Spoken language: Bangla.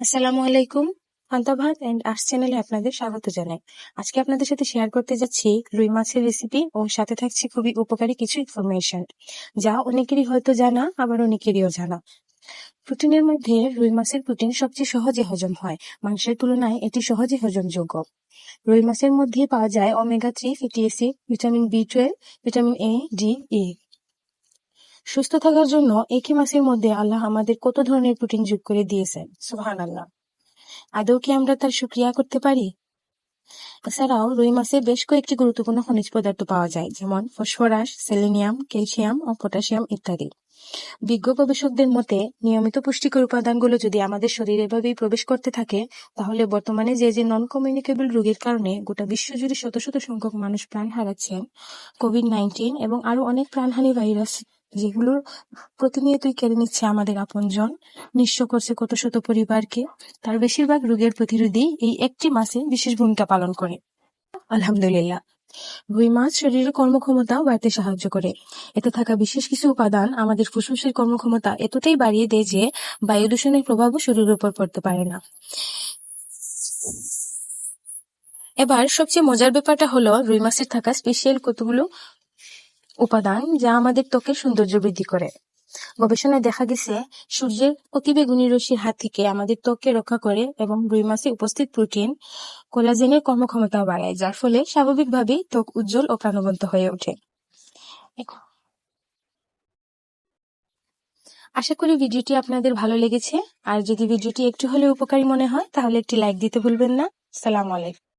আসসালামু আলাইকুম। পান্তা এন্ড আর্টস চ্যানেলে আপনাদের স্বাগত জানাই। আজকে আপনাদের সাথে শেয়ার করতে যাচ্ছি রুই মাছের রেসিপি ও সাথে থাকছে খুবই উপকারী কিছু ইনফরমেশন, যা অনেকেরই হয়তো জানা, আবার অনেকেরইও জানা। প্রোটিনের মধ্যে রুই মাছের প্রোটিন সবচেয়ে সহজে হজম হয়। মাংসের তুলনায় এটি সহজে হজমযোগ্য। রুই মাছের মধ্যে পাওয়া যায় ওমেগা-3 ফ্যাটি অ্যাসিড, ভিটামিন বি12, ভিটামিন এ, ডি, ই। সুস্থ থাকার জন্য একই মাছের মধ্যে আল্লাহ আমাদের কত ধরনের প্রোটিন যোগ করে দিয়েছেন, সুবহানাল্লাহ। আদৌ কি আমরা তার শুকরিয়া করতে পারি? এছাড়াও রুই মাছে বেশ কয়েকটি গুরুত্বপূর্ণ খনিজ পদার্থ পাওয়া যায়, যেমন ফসফরাস, সেলেনিয়াম, ক্যালসিয়াম ও পটাশিয়াম ইত্যাদি। বিজ্ঞ গবেষকদের মতে নিয়মিত পুষ্টিকর উপাদানগুলো যদি আমাদের শরীরে এভাবেই প্রবেশ করতে থাকে, তাহলে বর্তমানে যে নন কমিউনিকেবল রোগের কারণে গোটা বিশ্বজুড়ে শত শত সংখ্যক মানুষ প্রাণ হারাচ্ছেন, কোভিড-19 এবং আরো অনেক প্রাণহানি ভাইরাস, যেগুলোর প্রতিনিয়তই কেড়ে নিচ্ছে আমাদের আপনজন, নিঃস্ব করছে কত শত পরিবারকে, তার বেশিরভাগ রোগের প্রতিরোধী এই একটি মাছে বিশেষ ভূমিকা পালন করে। আলহামদুলিল্লাহ। রুই মাছ শরীরের কর্মক্ষমতা বাড়তে সাহায্য করে। এতে থাকা বিশেষ কিছু উপাদান আমাদের ফুসফুসের কর্মক্ষমতা এতটাই বাড়িয়ে দেয় যে বায়ু দূষণের প্রভাবও শরীরের উপর পড়তে পারে না। এবার সবচেয়ে মজার ব্যাপারটা হলো রুই মাছের থাকা স্পেশাল কতগুলো উপাদান যা আমাদের ত্বকের সৌন্দর্য বৃদ্ধি করে। গবেষণায় দেখা গেছে সূর্যের অতিবেগুনি রশ্মির হাত থেকে আমাদের ত্বককে রক্ষা করে এবং রুই মাছে উপস্থিত প্রোটিন কোলাজেনের কর্মক্ষমতা বাড়ায়, যার ফলে স্বাভাবিকভাবেই ত্বক উজ্জ্বল ও প্রাণবন্ত হয়ে ওঠে। আশা করি ভিডিওটি আপনাদের ভালো লেগেছে। আর যদি ভিডিওটি একটু হলেও উপকারী মনে হয়, তাহলে একটি লাইক দিতে ভুলবেন না। আসসালামু আলাইকুম।